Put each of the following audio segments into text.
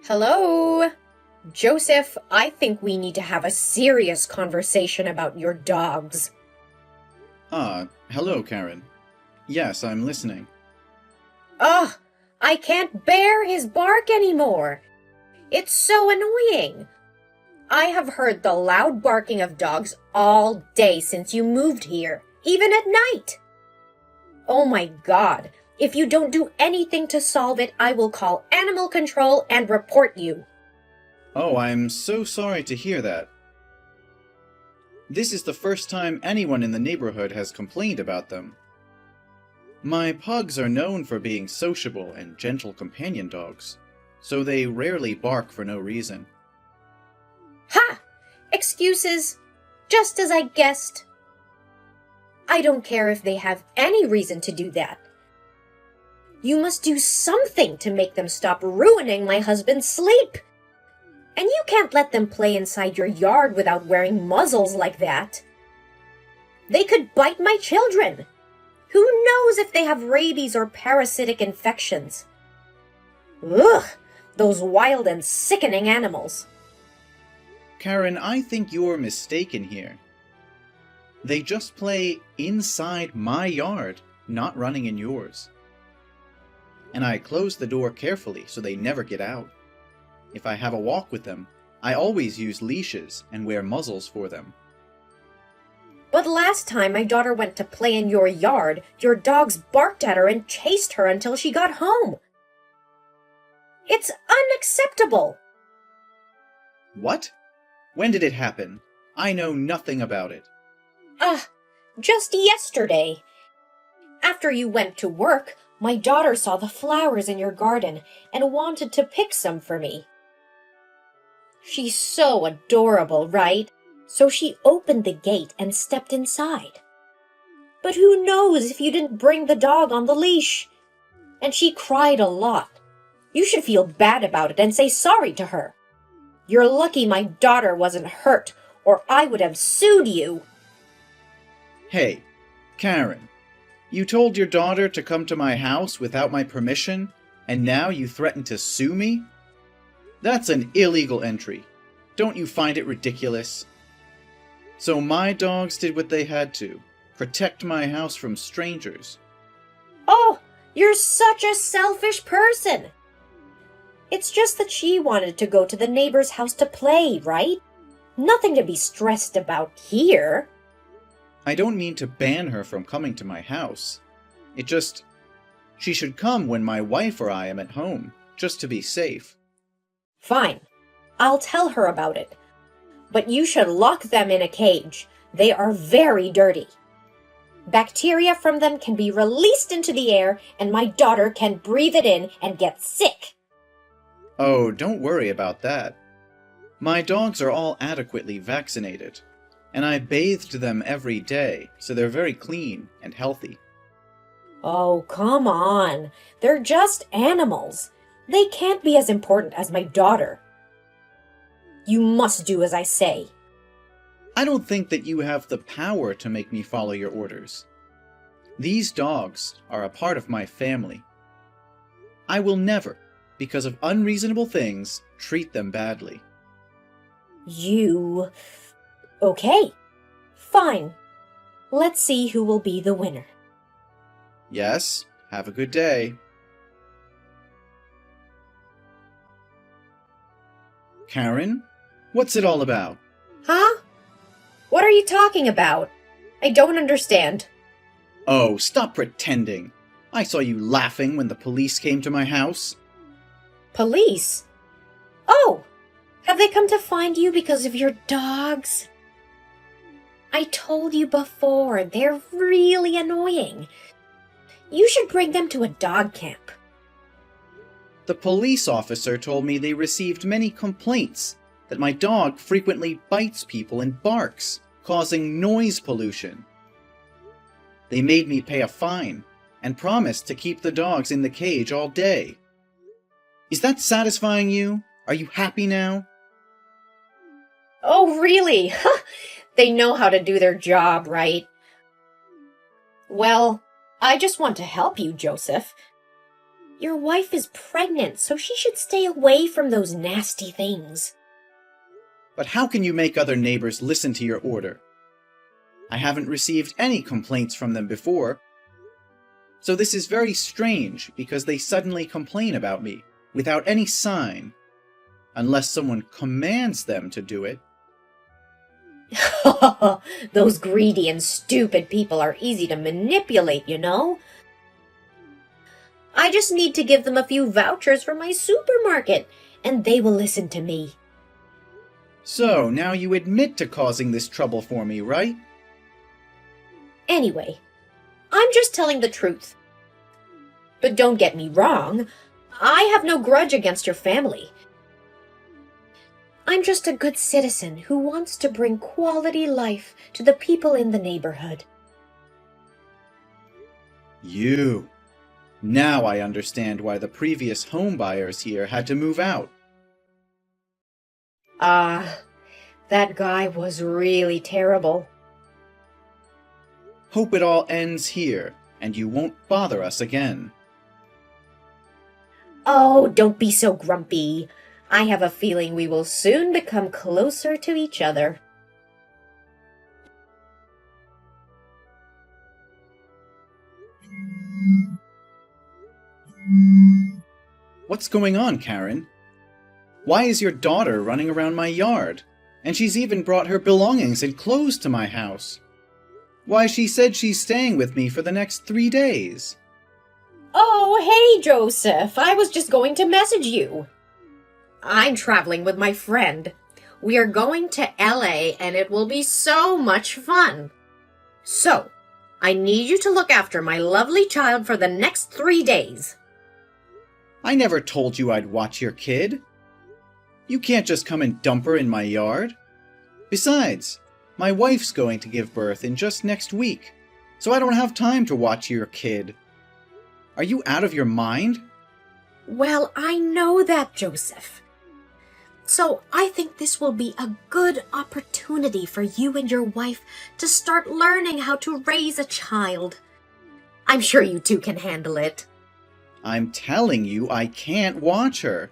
Hello? Joseph, I think we need to have a serious conversation about your dogs. Hello, Karen. Yes, I'm listening. Ugh, I can't bear his bark anymore. It's so annoying. I have heard the loud barking of dogs all day since you moved here, even at night. Oh my God, if you don't do anything to solve it, I will call animal control and report you. Oh, I'm so sorry to hear that. This is the first time anyone in the neighborhood has complained about them. My pugs are known for being sociable and gentle companion dogs, so they rarely bark for no reason. Ha! Excuses, just as I guessed. I don't care if they have any reason to do that. You must do something to make them stop ruining my husband's sleep. And you can't let them play inside your yard without wearing muzzles like that. They could bite my children. Who knows if they have rabies or parasitic infections? Ugh, those wild and sickening animals. Karen, I think you're mistaken here. They just play inside my yard, not running in yours. And I close the door carefully so they never get out. If I have a walk with them, I always use leashes and wear muzzles for them. But last time my daughter went to play in your yard, your dogs barked at her and chased her until she got home. It's unacceptable. What? When did it happen? I know nothing about it. Just yesterday. After you went to work, my daughter saw the flowers in your garden and wanted to pick some for me. She's so adorable, right? So she opened the gate and stepped inside. But who knows if you didn't bring the dog on the leash? And she cried a lot. You should feel bad about it and say sorry to her. You're lucky my daughter wasn't hurt, or I would have sued you. Hey, Karen, you told your daughter to come to my house without my permission, and now you threaten to sue me? That's an illegal entry. Don't you find it ridiculous? So my dogs did what they had to, protect my house from strangers. Oh, you're such a selfish person. It's just that she wanted to go to the neighbor's house to play, right? Nothing to be stressed about here. I don't mean to ban her from coming to my house. She should come when my wife or I am at home, just to be safe. Fine. I'll tell her about it. But you should lock them in a cage. They are very dirty. Bacteria from them can be released into the air, and my daughter can breathe it in and get sick. Oh, don't worry about that. My dogs are all adequately vaccinated, and I bathed them every day, so they're very clean and healthy. Oh, come on. They're just animals. They can't be as important as my daughter. You must do as I say. I don't think that you have the power to make me follow your orders. These dogs are a part of my family. I will never, because of unreasonable things, treat them badly. Okay. Fine. Let's see who will be the winner. Yes, have a good day. Karen, what's it all about? Huh? What are you talking about? I don't understand. Oh, stop pretending. I saw you laughing when the police came to my house. Police? Oh, have they come to find you because of your dogs? I told you before, they're really annoying. You should bring them to a dog camp. The police officer told me they received many complaints that my dog frequently bites people and barks, causing noise pollution. They made me pay a fine and promised to keep the dogs in the cage all day. Is that satisfying you? Are you happy now? Oh, really? They know how to do their job, right? Well, I just want to help you, Joseph. Your wife is pregnant, so she should stay away from those nasty things. But how can you make other neighbors listen to your order? I haven't received any complaints from them before. So this is very strange because they suddenly complain about me without any sign, unless someone commands them to do it. Those greedy and stupid people are easy to manipulate, you know. I just need to give them a few vouchers for my supermarket, and they will listen to me. So, now you admit to causing this trouble for me, right? Anyway, I'm just telling the truth. But don't get me wrong, I have no grudge against your family. I'm just a good citizen who wants to bring quality life to the people in the neighborhood. You. Now I understand why the previous home buyers here had to move out. That guy was really terrible. Hope it all ends here, and you won't bother us again. Oh, don't be so grumpy. I have a feeling we will soon become closer to each other. What's going on, Karen? Why is your daughter running around my yard? And she's even brought her belongings and clothes to my house. Why, she said she's staying with me for the next 3 days. Oh, hey, Joseph. I was just going to message you. I'm traveling with my friend. We are going to LA and it will be so much fun. So, I need you to look after my lovely child for the next 3 days. I never told you I'd watch your kid. You can't just come and dump her in my yard. Besides, my wife's going to give birth in just next week, so I don't have time to watch your kid. Are you out of your mind? Well, I know that, Joseph. So I think this will be a good opportunity for you and your wife to start learning how to raise a child. I'm sure you two can handle it. I'm telling you, I can't watch her.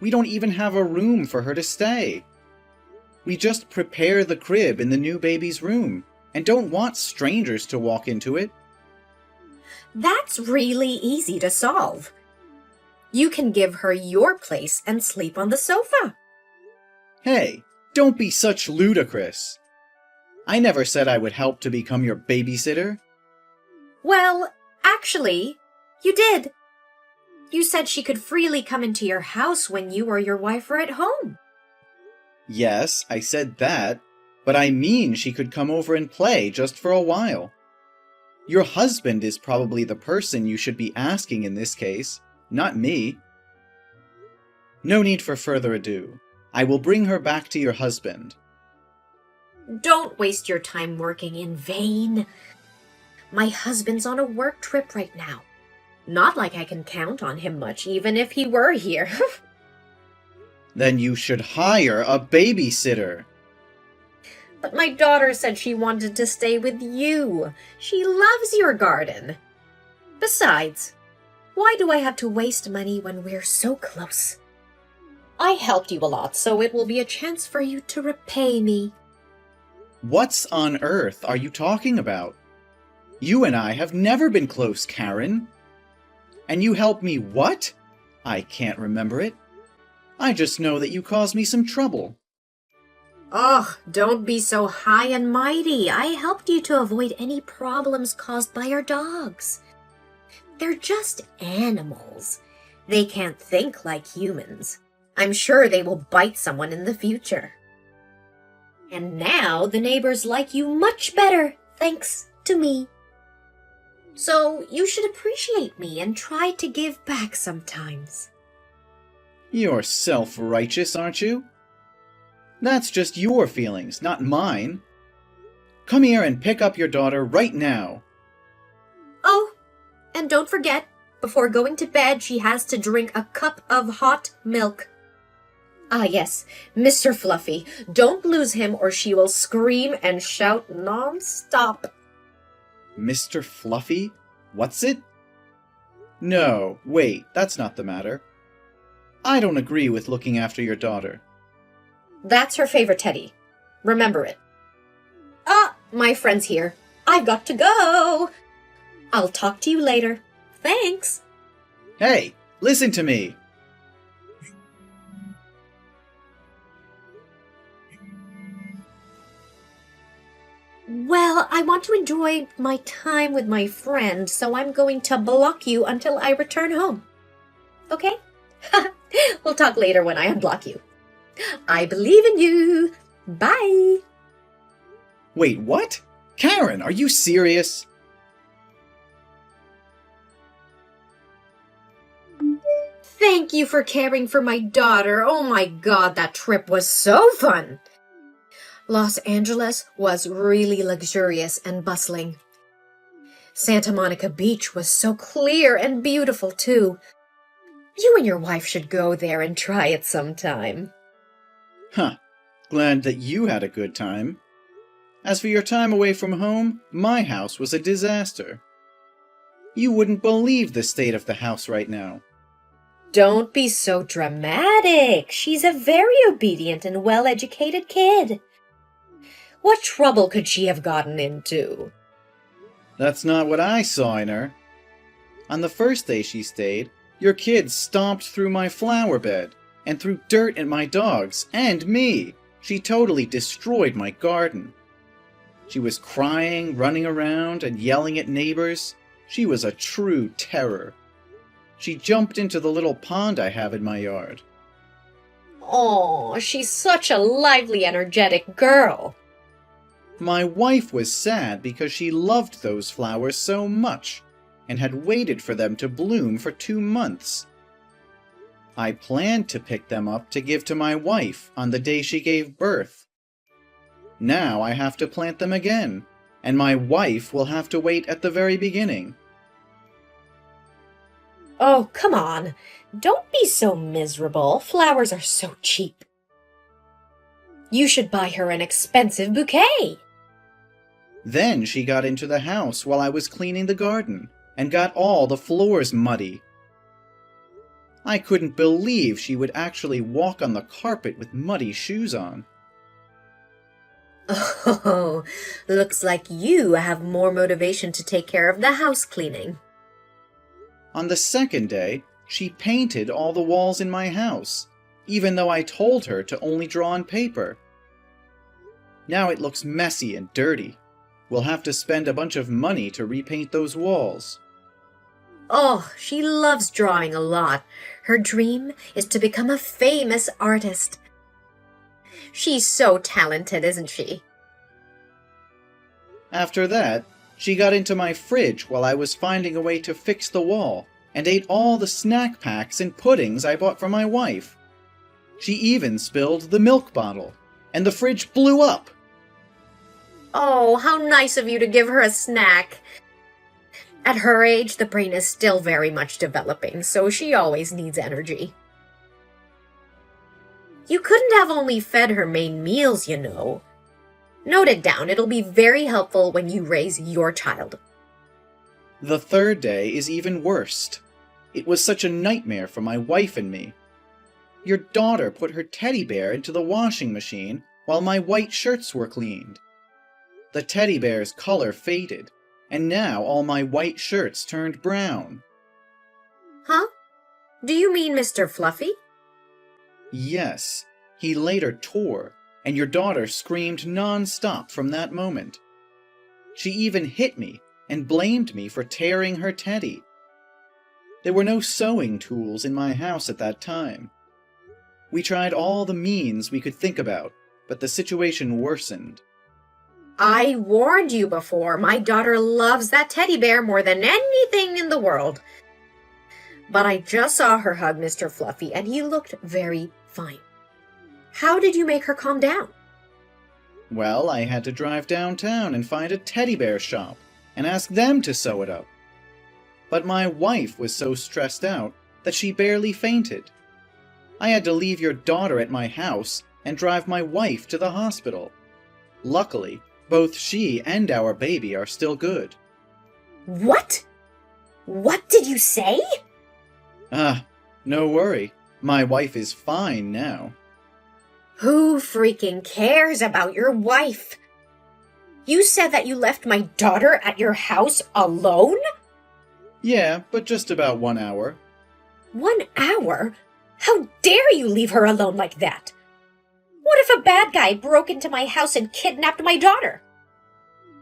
We don't even have a room for her to stay. We just prepare the crib in the new baby's room and don't want strangers to walk into it. That's really easy to solve. You can give her your place and sleep on the sofa. Hey, don't be such ludicrous. I never said I would help to become your babysitter. Well, actually, you did. You said she could freely come into your house when you or your wife are at home. Yes, I said that, but I mean she could come over and play just for a while. Your husband is probably the person you should be asking in this case, not me. No need for further ado. I will bring her back to your husband. Don't waste your time working in vain. My husband's on a work trip right now. Not like I can count on him much, even if he were here. Then you should hire a babysitter. But my daughter said she wanted to stay with you. She loves your garden. Besides, why do I have to waste money when we're so close? I helped you a lot, so it will be a chance for you to repay me. What on earth are you talking about? You and I have never been close, Karen. And you helped me what? I can't remember it. I just know that you caused me some trouble. Oh, don't be so high and mighty. I helped you to avoid any problems caused by our dogs. They're just animals. They can't think like humans. I'm sure they will bite someone in the future. And now the neighbors like you much better, thanks to me. So you should appreciate me and try to give back sometimes. You're self-righteous, aren't you? That's just your feelings, not mine. Come here and pick up your daughter right now. Oh, and don't forget, before going to bed, she has to drink a cup of hot milk. Ah, yes, Mr. Fluffy, don't lose him or she will scream and shout non-stop. Mr. Fluffy? What's it? No, wait, that's not the matter. I don't agree with looking after your daughter. That's her favorite teddy. Remember it. Ah, my friend's here. I've got to go. I'll talk to you later. Thanks. Hey, listen to me. Well, I want to enjoy my time with my friend, so I'm going to block you until I return home. Okay? We'll talk later when I unblock you. I believe in you. Bye. Wait, what? Karen, are you serious? Thank you for caring for my daughter. Oh my God, that trip was so fun. Los Angeles was really luxurious and bustling. Santa Monica Beach was so clear and beautiful, too. You and your wife should go there and try it sometime. Huh. Glad that you had a good time. As for your time away from home, my house was a disaster. You wouldn't believe the state of the house right now. Don't be so dramatic. She's a very obedient and well-educated kid. What trouble could she have gotten into? That's not what I saw in her. On the first day she stayed, your kids stomped through my flower bed and threw dirt at my dogs and me. She totally destroyed my garden. She was crying, running around, and yelling at neighbors. She was a true terror. She jumped into the little pond I have in my yard. Oh, she's such a lively, energetic girl. My wife was sad because she loved those flowers so much and had waited for them to bloom for 2 months. I planned to pick them up to give to my wife on the day she gave birth. Now I have to plant them again, and my wife will have to wait at the very beginning. Oh, come on. Don't be so miserable. Flowers are so cheap. You should buy her an expensive bouquet. Then she got into the house while I was cleaning the garden and got all the floors muddy. I couldn't believe she would actually walk on the carpet with muddy shoes on. Oh, looks like you have more motivation to take care of the house cleaning. On the second day, she painted all the walls in my house, even though I told her to only draw on paper. Now it looks messy and dirty. We'll have to spend a bunch of money to repaint those walls. Oh, she loves drawing a lot. Her dream is to become a famous artist. She's so talented, isn't she? After that, she got into my fridge while I was finding a way to fix the wall and ate all the snack packs and puddings I bought for my wife. She even spilled the milk bottle, and the fridge blew up. Oh, how nice of you to give her a snack. At her age, the brain is still very much developing, so she always needs energy. You couldn't have only fed her main meals, you know. Note it down. It'll be very helpful when you raise your child. The third day is even worse. It was such a nightmare for my wife and me. Your daughter put her teddy bear into the washing machine while my white shirts were cleaned. The teddy bear's color faded, and now all my white shirts turned brown. Huh? Do you mean Mr. Fluffy? Yes, he later tore, and your daughter screamed non-stop from that moment. She even hit me and blamed me for tearing her teddy. There were no sewing tools in my house at that time. We tried all the means we could think about, but the situation worsened. I warned you before. My daughter loves that teddy bear more than anything in the world. But I just saw her hug Mr. Fluffy, and he looked very fine. How did you make her calm down? Well, I had to drive downtown and find a teddy bear shop and ask them to sew it up. But my wife was so stressed out that she barely fainted. I had to leave your daughter at my house and drive my wife to the hospital. Luckily, both she and our baby are still good. What? What did you say? No worry. My wife is fine now. Who freaking cares about your wife? You said that you left my daughter at your house alone? Yeah, but just about 1 hour. 1 hour? How dare you leave her alone like that? What if a bad guy broke into my house and kidnapped my daughter?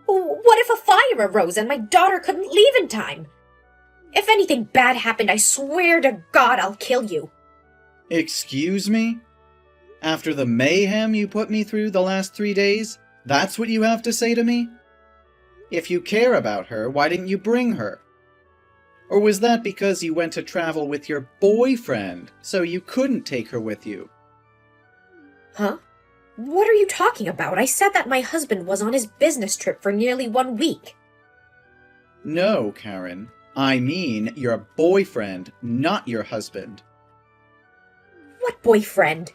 What if a fire arose and my daughter couldn't leave in time? If anything bad happened, I swear to God I'll kill you. Excuse me? After the mayhem you put me through the last 3 days, that's what you have to say to me? If you care about her, why didn't you bring her? Or was that because you went to travel with your boyfriend, so you couldn't take her with you? Huh? What are you talking about? I said that my husband was on his business trip for nearly 1 week. No, Karen. I mean your boyfriend, not your husband. What boyfriend?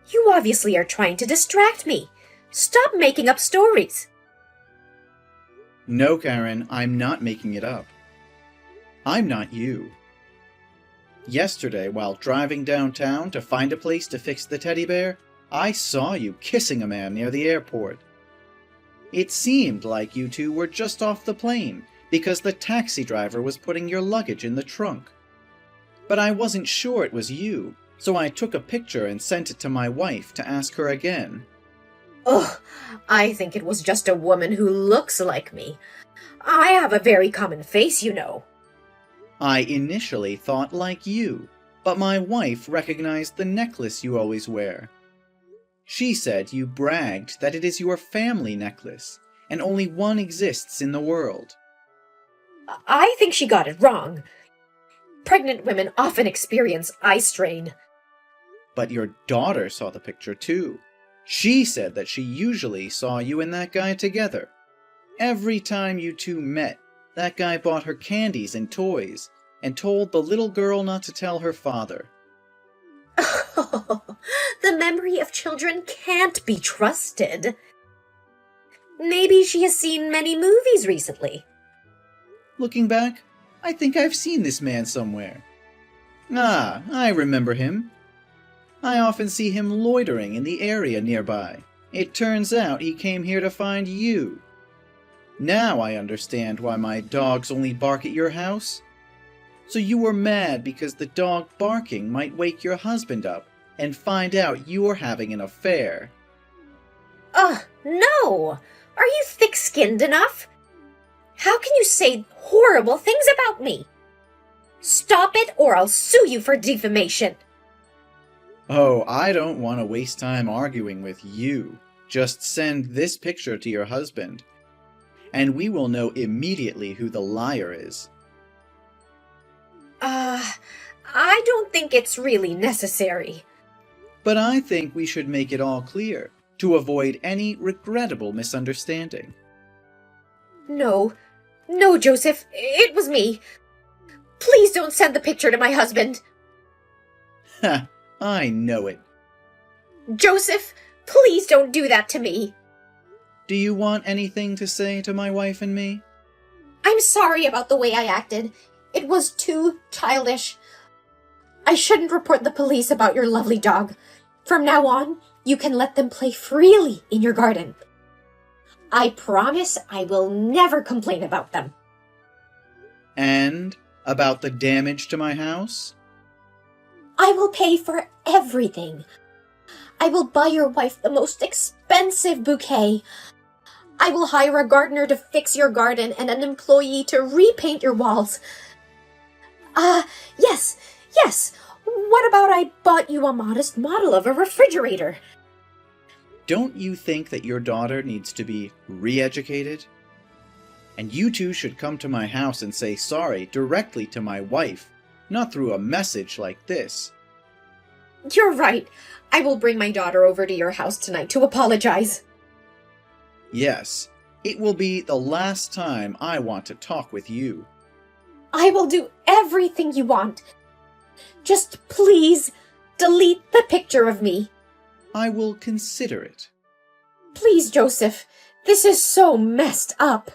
You obviously are trying to distract me. Stop making up stories. No, Karen, I'm not making it up. I'm not you. Yesterday, while driving downtown to find a place to fix the teddy bear, I saw you kissing a man near the airport. It seemed like you two were just off the plane because the taxi driver was putting your luggage in the trunk. But I wasn't sure it was you, so I took a picture and sent it to my wife to ask her again. Ugh, I think it was just a woman who looks like me. I have a very common face, you know. I initially thought like you, but my wife recognized the necklace you always wear. She said you bragged that it is your family necklace, and only one exists in the world. I think she got it wrong. Pregnant women often experience eye strain. But your daughter saw the picture too. She said that she usually saw you and that guy together. Every time you two met, that guy bought her candies and toys, and told the little girl not to tell her father. The memory of children can't be trusted. Maybe she has seen many movies recently. Looking back, I think I've seen this man somewhere. Ah, I remember him. I often see him loitering in the area nearby. It turns out he came here to find you. Now I understand why my dogs only bark at your house. So you were mad because the dog barking might wake your husband up and find out you're having an affair. No! Are you thick-skinned enough? How can you say horrible things about me? Stop it or I'll sue you for defamation. Oh, I don't want to waste time arguing with you. Just send this picture to your husband, and we will know immediately who the liar is. I don't think it's really necessary. But I think we should make it all clear, to avoid any regrettable misunderstanding. No, Joseph, it was me. Please don't send the picture to my husband. Ha, I know it. Joseph, please don't do that to me. Do you want anything to say to my wife and me? I'm sorry about the way I acted. It was too childish. I shouldn't report the police about your lovely dog. From now on, you can let them play freely in your garden. I promise I will never complain about them. And about the damage to my house? I will pay for everything. I will buy your wife the most expensive bouquet. I will hire a gardener to fix your garden and an employee to repaint your walls. Yes. What about I bought you a modest model of a refrigerator? Don't you think that your daughter needs to be re-educated? And you two should come to my house and say sorry directly to my wife, not through a message like this. You're right. I will bring my daughter over to your house tonight to apologize. Yes, it will be the last time I want to talk with you. I will do everything you want. Just please delete the picture of me. I will consider it. Please, Joseph. This is so messed up.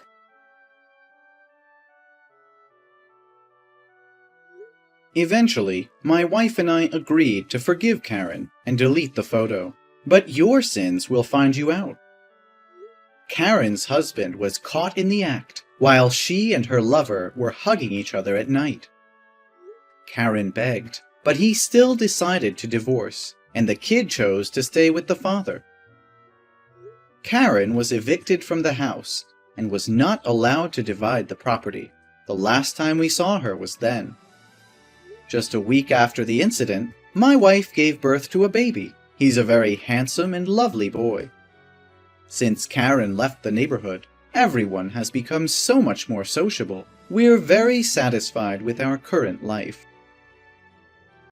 Eventually, my wife and I agreed to forgive Karen and delete the photo. But your sins will find you out. Karen's husband was caught in the act while she and her lover were hugging each other at night. Karen begged, but he still decided to divorce, and the kid chose to stay with the father. Karen was evicted from the house and was not allowed to divide the property. The last time we saw her was then. Just a week after the incident, my wife gave birth to a baby. He's a very handsome and lovely boy. Since Karen left the neighborhood, everyone has become so much more sociable. We're very satisfied with our current life.